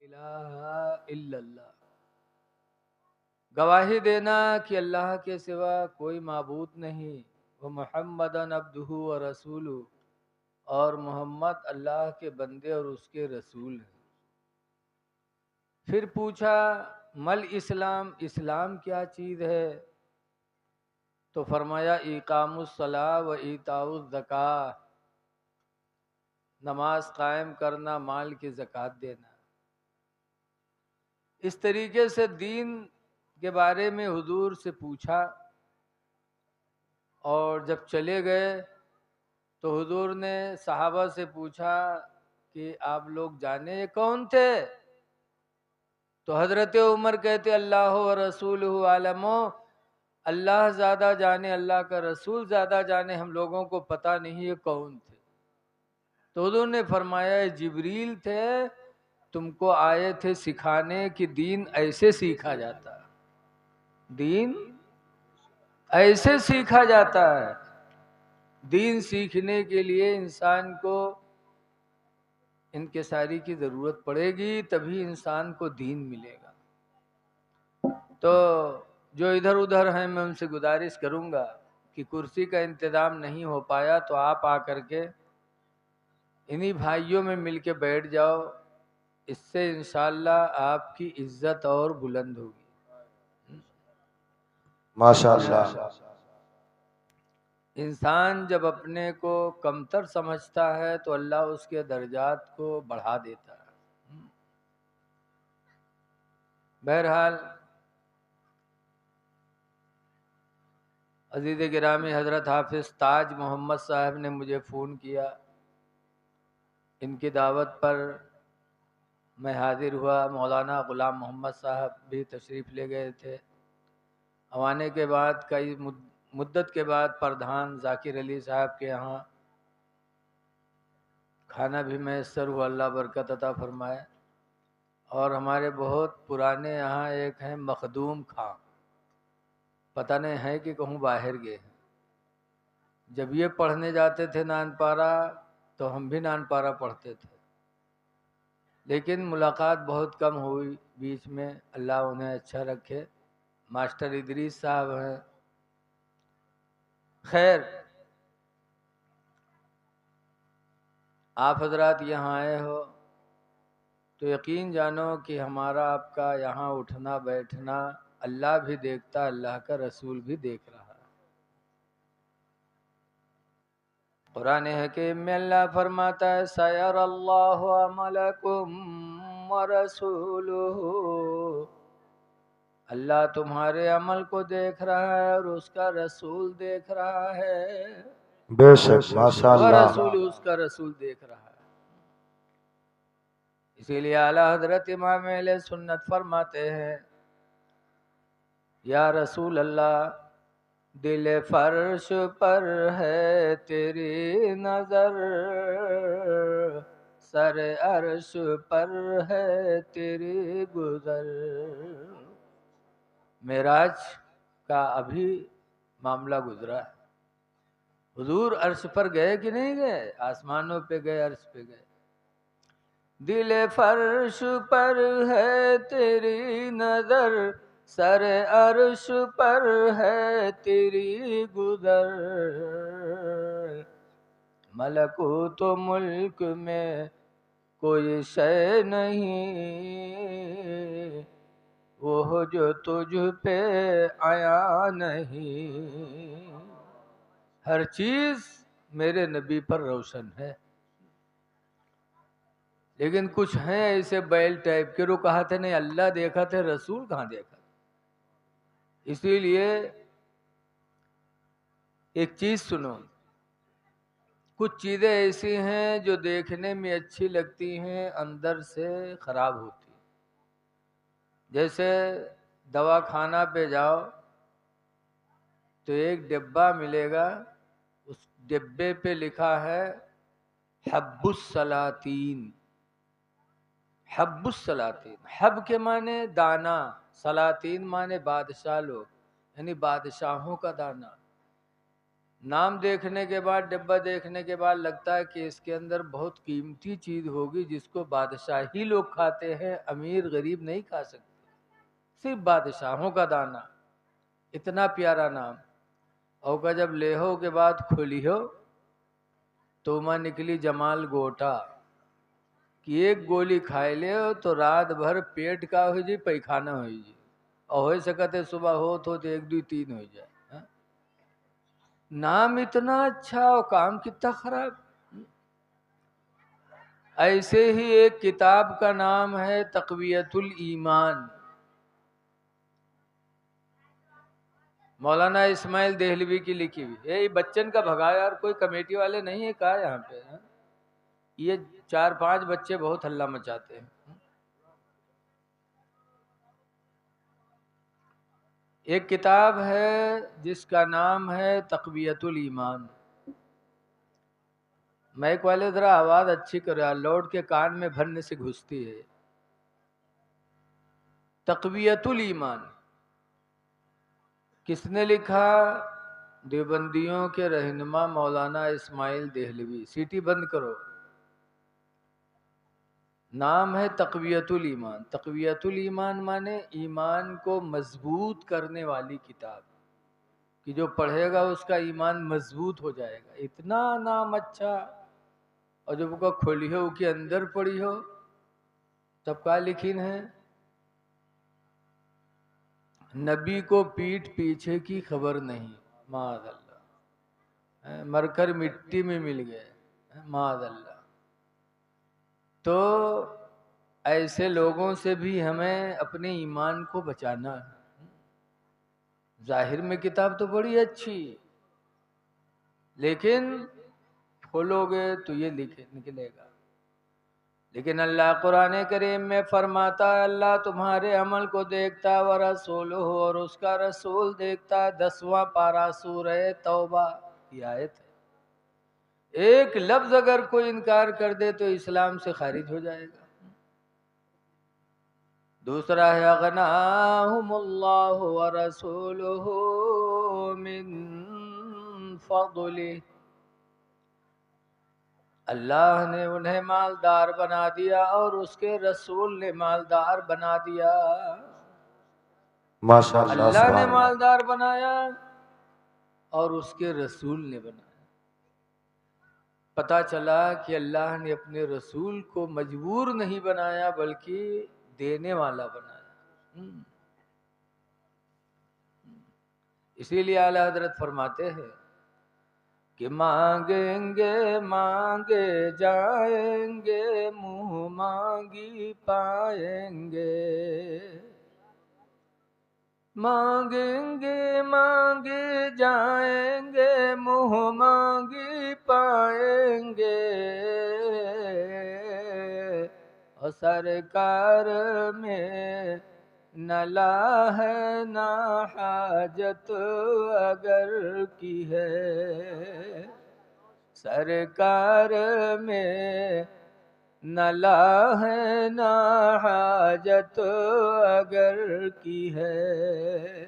इलाहा इल्लल्लाह, गवाही देना कि अल्लाह के सिवा कोई माबूद नहीं, व मुहम्मदन अब्दुहु व रसूलुहु, और मोहम्मद अल्लाह के बंदे और उसके रसूल हैं। फिर पूछा मल इस्लाम, इस्लाम क्या चीज़ है? तो फरमाया इकामुस सलाह व इताउस ज़कात, नमाज कायम करना, माल की ज़कात देना। इस तरीके से दीन के बारे में हुजूर से पूछा, और जब चले गए तो हुजूर ने सहाबा से पूछा कि आप लोग जाने ये कौन थे? तो हजरत उमर कहते अल्लाह व रसूलुहु आलमो, अल्लाह ज़्यादा जाने, अल्लाह का रसूल ज़्यादा जाने, हम लोगों को पता नहीं ये कौन थे। तो हुजूर ने फरमाया जिब्रील थे, तुमको आए थे सिखाने कि दीन ऐसे सीखा जाता है, दीन ऐसे सीखा जाता है। दीन सीखने के लिए इंसान को इनकिसारी की ज़रूरत पड़ेगी, तभी इंसान को दीन मिलेगा। तो जो इधर उधर हैं, मैं उनसे गुजारिश करूंगा कि कुर्सी का इंतज़ाम नहीं हो पाया तो आप आकर के इन्हीं भाइयों में मिल के बैठ जाओ, इससे इंशाअल्लाह आपकी इज्जत और बुलंद होगी। माशाअल्लाह। इंसान जब अपने को कमतर समझता है तो अल्लाह उसके दर्जात को बढ़ा देता है। बहरहाल अज़ीज़ गिरामी, हज़रत हाफिज़ ताज मोहम्मद साहब ने मुझे फ़ोन किया, इनकी दावत पर मैं हाजिर हुआ। मौलाना ग़ुलाम मोहम्मद साहब भी तशरीफ़ ले गए थे। आने के बाद कई मुद्दत के बाद प्रधान ज़ाकिर अली साहब के यहाँ खाना भी मैसर हुआ, अल्लाह बरकत अता फरमाए। और हमारे बहुत पुराने यहाँ एक हैं मखदूम खां, पता नहीं है कि कहूँ बाहर गए हैं। जब ये पढ़ने जाते थे नानपारा तो हम भी नानपारा पढ़ते थे, लेकिन मुलाकात बहुत कम हुई बीच में, अल्लाह उन्हें अच्छा रखे। मास्टर इदरीस साहब हैं। खैर, आप हजरात यहाँ आए हो तो यकीन जानो कि हमारा आपका यहाँ उठना बैठना अल्लाह भी देखता, अल्लाह का रसूल भी देख रहा है। कुरान हकीम में अल्लाह फरमाता है सयरल्लाहु अमलकुम व रसूलुहु, अल्लाह तुम्हारे अमल को देख रहा है और उसका रसूल देख रहा है। बेशक व माशाअल्लाह। रसूल, उसका रसूल देख रहा है। इसीलिए आला हजरत इमाम अहले सुन्नत फरमाते हैं या रसूल अल्लाह, दिल फर्श पर है तेरी नजर, सर अर्श पर है तेरी गुजर। मेराज का अभी मामला गुजरा है। हुजूर अर्श पर गए कि नहीं गए? आसमानों पे गए, अर्श पे गए। दिल फर्श पर है तेरी नजर, सर अर्श पर है तेरी गुजर। मलकूत मुल्क में कोई शय नहीं, वो जो तुझ पे आया नहीं। हर चीज मेरे नबी पर रोशन है। लेकिन कुछ हैं ऐसे बैल टाइप के, वो कहा थे नहीं अल्लाह देखा थे, रसूल कहाँ देखा। इसीलिए एक चीज सुनो, कुछ चीजें ऐसी हैं जो देखने में अच्छी लगती हैं, अंदर से खराब होती। जैसे दवा खाना पे जाओ तो एक डिब्बा मिलेगा, उस डिब्बे पे लिखा है हब्बुस सलातीन। हब्बुस सलातीन, हब के माने दाना, सलातीन माने बादशाह लोग, यानी बादशाहों का दाना। नाम देखने के बाद, डिब्बा देखने के बाद लगता है कि इसके अंदर बहुत कीमती चीज होगी जिसको बादशाह ही लोग खाते हैं, अमीर गरीब नहीं खा सकते, सिर्फ बादशाहों का दाना। इतना प्यारा नाम। और का जब लेहो के बाद खोलियो तो माँ निकली जमाल गोटा कि एक गोली खाए ले तो रात भर पेट का हो जी, पैखाना हो जी, और हो सकते सुबह हो तो एक दो तीन हो जाए। हाँ? नाम इतना अच्छा और काम कितना खराब। ऐसे ही एक किताब का नाम है तक़वियतुल ईमान, मौलाना इस्माइल देहलवी की लिखी हुई। ये बच्चन का भगा यार, कोई कमेटी वाले नहीं है कहा यहाँ पे। हाँ? ये 4-5 बच्चे बहुत हल्ला मचाते हैं। एक किताब है जिसका नाम है तक़वियतुल ईमान। माइक वाले जरा आवाज अच्छी करो यार, लौट के कान में भरने से घुसती है। तक़वियतुल ईमान किसने लिखा? देवबंदियों के रहनुमा मौलाना इस्माइल देहलवी। सीटी बंद करो। नाम है तक़वियतुल ईमान। तक़वियतुल ईमान माने ईमान को मजबूत करने वाली किताब, कि जो पढ़ेगा उसका ईमान मजबूत हो जाएगा। इतना नाम अच्छा। और जब उसका खोली हो के अंदर पढ़ी हो तब क्या लिखीन है? नबी को पीठ पीछे की खबर नहीं, माअल्लाह, मरकर मिट्टी में मिल गए, माअल्लाह। तो ऐसे लोगों से भी हमें अपने ईमान को बचाना है। जाहिर में किताब तो बड़ी अच्छी, लेकिन खोलोगे तो ये निकलेगा। लेकिन अल्लाह कुरान करीम में फरमाता है, अल्लाह तुम्हारे अमल को देखता व रसूल हो, और उसका रसूल देखता है। 10वां पारा सूरह तौबा की आयत है। एक लफ्ज अगर कोई इनकार कर दे तो इस्लाम से खारिज हो जाएगा। दूसरा है अगनाहुमुल्लाहु व रसूलुहु मिन फदलिह, अल्लाह ने उन्हें मालदार बना दिया और उसके रसूल ने मालदार बना दिया। माशाअल्लाह, अल्लाह ने सुभान अल्लाह। मालदार बनाया और उसके रसूल ने बनाया। पता चला कि अल्लाह ने अपने रसूल को मजबूर नहीं बनाया बल्कि देने वाला बनाया। इसीलिए आला हजरत फरमाते हैं कि मांगेंगे मांगे जाएंगे, मुंह मांगी पाएंगे। मांगेंगे मांगे जाएंगे, मुंह मांगी पाएंगे। और सरकार में न ला है न हाजत अगर की है, सरकार में न ला है न हाजत अगर की है।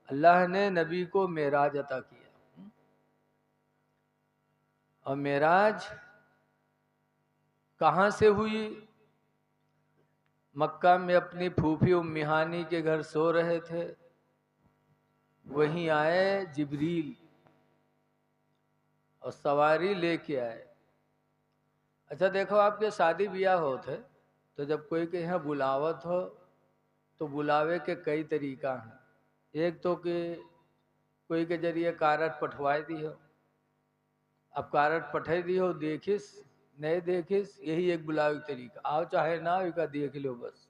अल्लाह ने नबी को मेराज अता किया, और मेराज कहाँ से हुई? मक्का में अपनी फूफी उम्मी हानी के घर सो रहे थे, वहीं आए जिब्रील और सवारी लेके आए। अच्छा देखो, आपके शादी ब्याह होते तो जब कोई के यहाँ बुलावत हो तो बुलावे के कई तरीका हैं। एक तो कि कोई के जरिए कारट पठवाए दी हो। अब कारट पठाई दी हो, देखिस नहीं देखिस, यही एक बुलावे का तरीका। आओ चाहे ना आओ, का देख लो बस,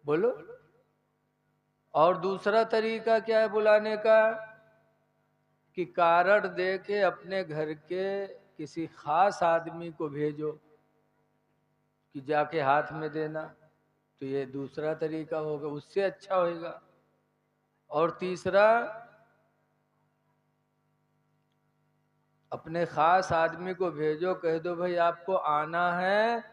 बोलो। और दूसरा तरीका क्या है बुलाने का? कि कारट दे के अपने घर के किसी खास आदमी को भेजो कि जाके हाथ में देना, तो ये दूसरा तरीका होगा, उससे अच्छा होगा। और तीसरा, अपने खास आदमी को भेजो, कह दो भाई आपको आना है,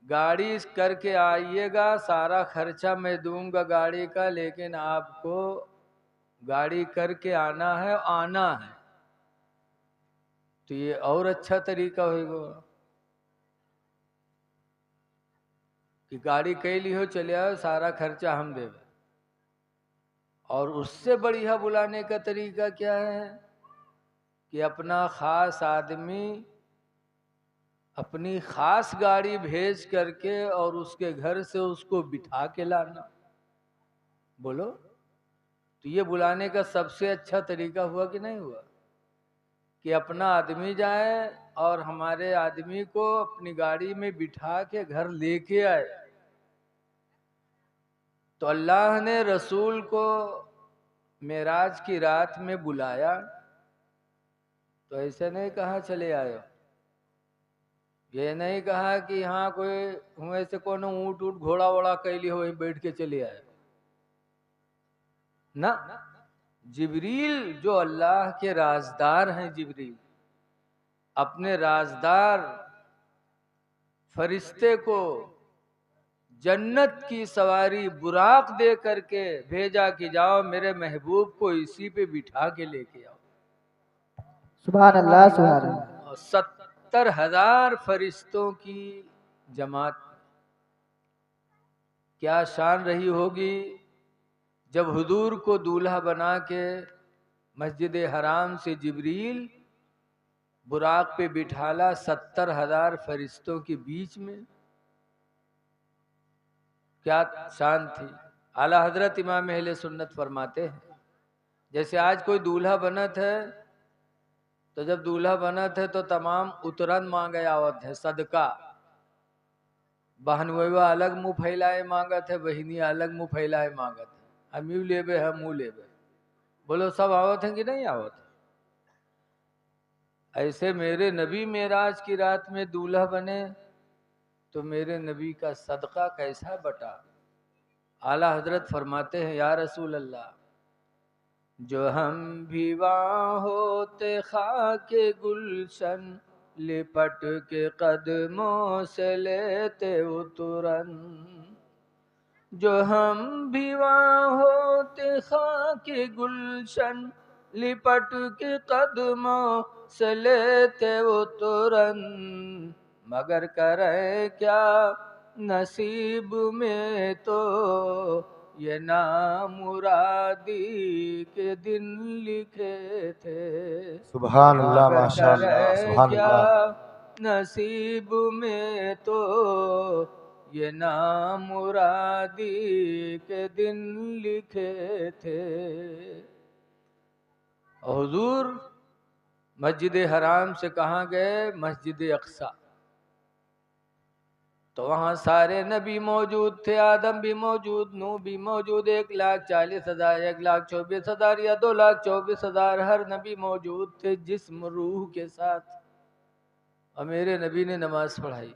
गाड़ी करके आइएगा, सारा खर्चा मैं दूंगा गाड़ी का, लेकिन आपको गाड़ी करके आना है, आना है, तो ये और अच्छा तरीका होगा कि गाड़ी कैली हो, चले आओ, सारा खर्चा हम देवे। और उससे बढ़िया बुलाने का तरीका क्या है कि अपना खास आदमी अपनी खास गाड़ी भेज करके और उसके घर से उसको बिठा के लाना। बोलो, तो ये बुलाने का सबसे अच्छा तरीका हुआ कि नहीं हुआ कि अपना आदमी जाए और हमारे आदमी को अपनी गाड़ी में बिठा के घर लेके आए। तो अल्लाह ने रसूल को मेराज की रात में बुलाया, तो ऐसे नहीं कहा चले आयो, ये नहीं कहा कि हाँ कोई हुए से कोनो ऊँट ऊँट घोड़ा वोड़ा कैली हो, वहीं बैठ के चले आए ना। जिब्रील जो अल्लाह के राजदार हैं, जिब्रील अपने राजदार फरिश्ते को जन्नत की सवारी बुराक दे करके भेजा कि जाओ मेरे महबूब को इसी पे बिठा के लेके आओ। सुभान अल्लाह सुभान अल्लाह। और 70,000 फरिश्तों की जमात, क्या शान रही होगी जब हुजूर को दूल्हा बना के मस्जिद हराम से जिब्रील बुराक पे बिठाला 70,000 फरिश्तों के बीच में। क्या शान थी। आला हजरत इमाम अहले सुन्नत फरमाते हैं, जैसे आज कोई दूल्हा बनत है, तो जब दूल्हा बनत है तो तमाम उतरन मांगे आवत है, सदका। बहनवा अलग मुंह फैलाए मांगत है, बहिनी अलग मुंह फैलाए मांगत है, हम यू लेबे हम मुँह लेबे। बोलो सब आवत है कि नहीं आवत है? ऐसे मेरे नबी मेराज की रात में दूल्हा बने तो मेरे नबी का सदका कैसा बटा। आला हजरत फरमाते हैं, या रसूल अल्लाह, जो हम भी वहाँ होते खाके गुलशन, लिपट के कदमों से लेते उतरन। जो हम भी वहाँ होते खाके गुलशन, लिपट के कदमों से लेते उतरन। मगर करे क्या नसीब में तो ये नामुरादी के दिन लिखे थे। सुभान अल्लाह, मगर माशाअल्लाह, करे सुभान क्या अल्लाह। नसीब में तो ये नामुरादी के दिन लिखे थे। हुजूर मस्जिद हराम से कहाँ गए? मस्जिद अक्सा। तो वहाँ सारे नबी मौजूद थे, आदम भी मौजूद, नूह भी मौजूद, 1,40,000, 1,24,000 या 2,24,000 हर नबी मौजूद थे जिस्म रूह के साथ। और मेरे नबी ने नमाज पढ़ाई।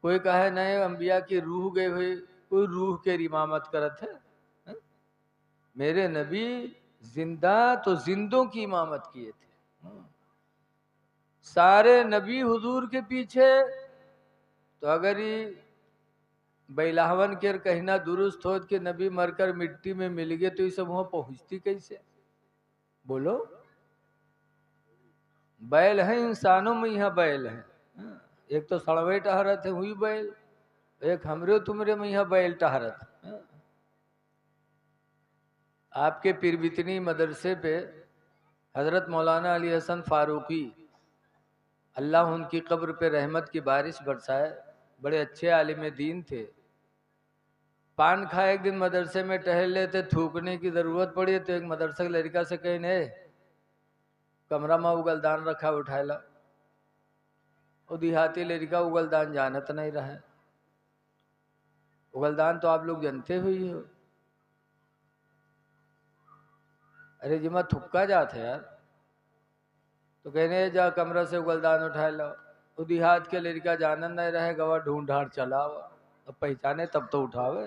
कोई कहे नहीं अंबिया की रूह गई हुई, कोई रूह के इमामत करत है? मेरे नबी जिंदा तो जिंदों की इमामत किए थे। सारे नबी हुजूर के पीछे। तो अगर ये बैलावन के कहना दुरुस्त हो कि नबी मरकर मिट्टी में मिल गए, तो ये सब वहां पहुंचती कैसे? बोलो, बैल है इंसानों में, यहाँ बैल है। एक तो सड़वे टहरत है हुई बैल, एक हमरे तुमरे में यहाँ बैल टहरत। आपके पीरबितनी मदरसे पे हजरत मौलाना अली हसन फारूकी, अल्लाह उनकी कब्र पे रहमत की बारिश बरसाए, बड़े अच्छे आलिम दीन थे। पान खाए एक दिन मदरसे में टहल लेते, थूकने की जरूरत पड़ी तो एक मदरसा के लड़का से कहीं ने कमरा में उगलदान रखा, उठाएला। वो देहाती लड़का उगलदान जानत नहीं रहे। उगलदान तो आप लोग जानते हुई हो, अरे जिमा थुक्का जाते यार। तो कहने जा कमरा से उगलदान उठाए लो। वो देहात के लड़का जानन नहीं रहे, गवा ढूंढ ढांड चला हुआ, अब पहचाने तब तो उठावे।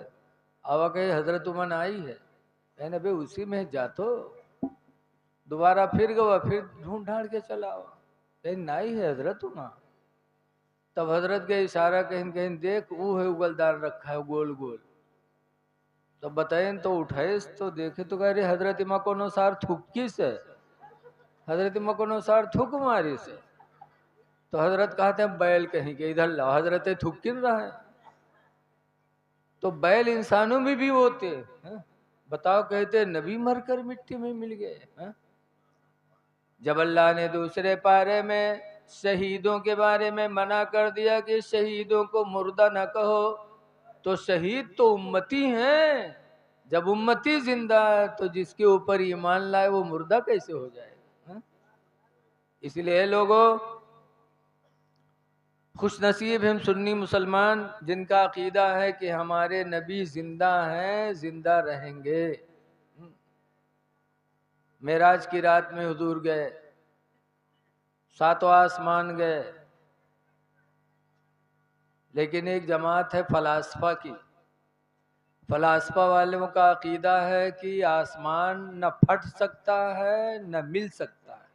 आवा कही हजरत उमन आई है, कहने भाई उसी में जातो। दोबारा फिर गवा, फिर ढूंढ ढांड के चला हुआ, कहीं नहीं है हजरत उमा। तब हजरत के इशारा कहीं कहीं देख, वो है उगलदान रखा है गोल गोल। तो बताए तो उठाए तो देखे तो कह रहे हजरत मकोनुसार थुक्की से, हजरत मकोनुसार थुक मारी से। तो हजरत कहते हैं बैल कहीं के इधर लाओ, हजरत थुक किन रहा है। तो बैल इंसानों में भी होते हैं। बताओ, कहते नबी मरकर मिट्टी में मिल गए हैं? जब अल्लाह ने दूसरे पारे में शहीदों के बारे में मना कर दिया कि शहीदों को मुर्दा न कहो, तो शहीद तो उम्मती हैं। जब उम्मती जिंदा है तो जिसके ऊपर ईमान लाए वो मुर्दा कैसे हो जाएगा? इसलिए लोगों, खुश नसीब हम सुन्नी मुसलमान जिनका अकीदा है कि हमारे नबी जिंदा हैं, जिंदा रहेंगे। मेराज की रात में हुजूर गए, सातों आसमान गए, लेकिन एक जमात है फलासफा की। फलासफा वालों का अकीदा है कि आसमान न फट सकता है न मिल सकता है,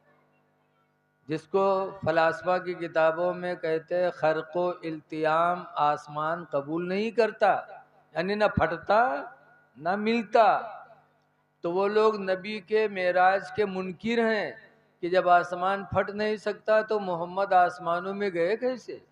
जिसको फलासफा की किताबों में कहते हैं खर्को इल्तियाम, आसमान कबूल नहीं करता, यानी न फटता न मिलता। तो वो लोग नबी के मेराज के मुनकिर हैं कि जब आसमान फट नहीं सकता तो मोहम्मद आसमानों में गए कैसे।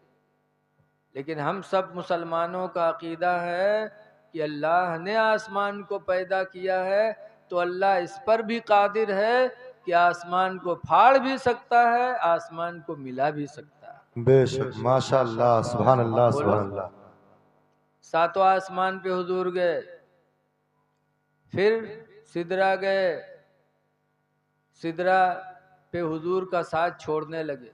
लेकिन हम सब मुसलमानों का अकीदा है कि अल्लाह ने आसमान को पैदा किया है, तो अल्लाह इस पर भी कादिर है कि आसमान को फाड़ भी सकता है, आसमान को मिला भी सकता है। बेशक माशाअल्लाह सुभान अल्लाह बोलो। सुभान अल्लाह। सातों आसमान पे हुजूर गए, फिर सिदरा गए, सिदरा पे हुजूर का साथ छोड़ने लगे।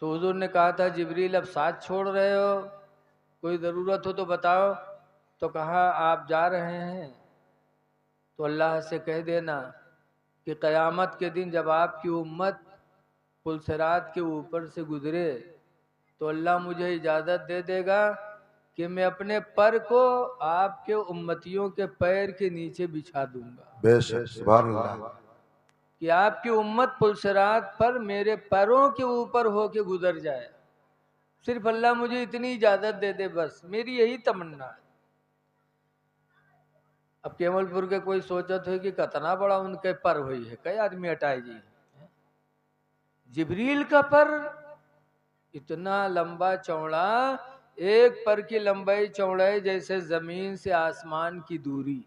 तो हुजूर ने कहा था जिब्रील अब साथ छोड़ रहे हो, कोई ज़रूरत हो तो बताओ। तो कहा आप जा रहे हैं तो अल्लाह से कह देना कि क़यामत के दिन जब आपकी उम्मत पुलसिरात के ऊपर से गुजरे तो अल्लाह मुझे इजाज़त दे देगा कि मैं अपने पर को आपके उम्मतियों के पैर के नीचे बिछा दूंगा, बेशक सुभान अल्लाह। कि आपकी उम्मत पुलसिरात पर मेरे पैरों के ऊपर होके गुजर जाए। सिर्फ अल्लाह मुझे इतनी इजाज़त दे दे, बस मेरी यही तमन्ना है। अब केवलपुर के कोई सोचत हो कि कितना बड़ा उनके पर हुई है, कई आदमी हटाए जी। जिब्रील का पर इतना लंबा चौड़ा, एक पर की लंबाई चौड़ाई जैसे जमीन से आसमान की दूरी,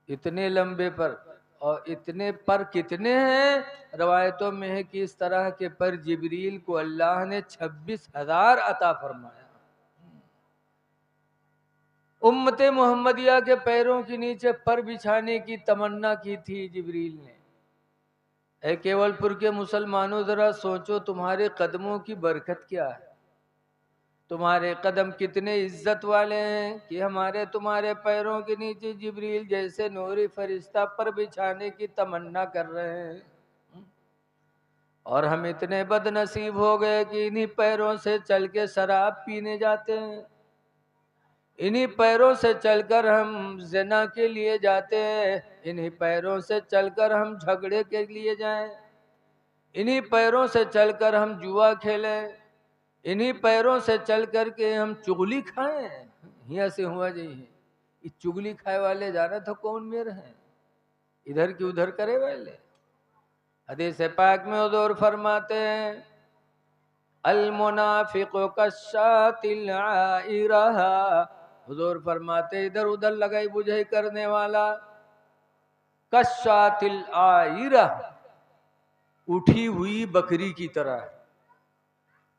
इतने लंबे पर। और इतने पर कितने हैं, रवायतों में है कि इस तरह के पर जिब्रील को अल्लाह ने 26,000 अता फरमाया। उम्मते मोहम्मदिया के पैरों के नीचे पर बिछाने की तमन्ना की थी जिब्रील ने। ऐ केवलपुर के मुसलमानों, जरा सोचो तुम्हारे कदमों की बरकत क्या है, तुम्हारे कदम कितने इज्जत वाले हैं कि हमारे तुम्हारे पैरों के नीचे जिब्रील जैसे नूरी फरिश्ता पर बिछाने की तमन्ना कर रहे हैं। और हम इतने बदनसीब हो गए कि इन्हीं पैरों से चल के शराब पीने जाते हैं, इन्हीं पैरों से चलकर हम ज़िना के लिए जाते हैं, इन्हीं पैरों से चलकर हम झगड़े के लिए जाएं, इन्हीं पैरों से चलकर हम जुआ खेलें, इन्हीं पैरों से चल कर के हम चुगली खाएं। यहाँ से हुआ जी, ये चुगली खाए वाले जाना तो कौन मेरे हैं, इधर की उधर करे वाले। हदीस पाक में हुजूर फरमाते हैं अल मुनाफिक़ु कश्शातिल आइरहा, हुजूर फरमाते इधर उधर लगाई बुझाई करने वाला, कश्शातिल आइरा, उठी हुई बकरी की तरह,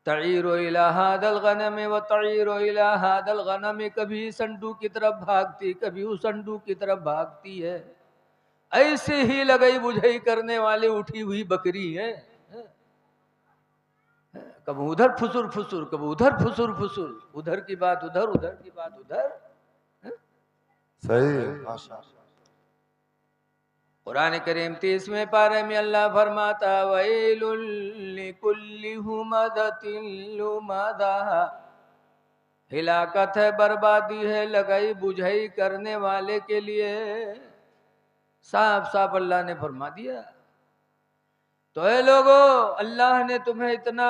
तईरो इला हादल गनम व तईरो इला हादल गनम, कभी संडू की तरफ भागती कभी उस संडू की तरफ भागती है। ऐसे ही लगाई बुझाई करने वाले उठी हुई बकरी है, कब उधर फुसुर फुसुर, कब उधर फुसुर फुसुर, उधर की बात उधर, उधर की बात उधर। सही है माशाअल्लाह। कुरान करीम 30वें पारे में अल्लाह फरमाता वैलुल लिकुल्लि हुमज़तिन लुमज़ा, हिलाकत है, बर्बादी है लगाई बुझाई करने वाले के लिए। साफ साफ अल्लाह ने फरमा दिया। तो ए लोगो, अल्लाह ने तुम्हें इतना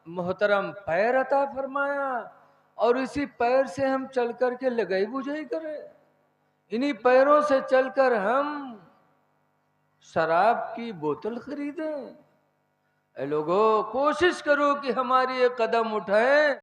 मोहतरम पैर अता फरमाया और इसी पैर से हम चल करके लगाई बुझाई करें, इन्हीं पैरों से चलकर हम शराब की बोतल खरीदें। ए लोगों, कोशिश करो कि हमारी एक कदम उठाएं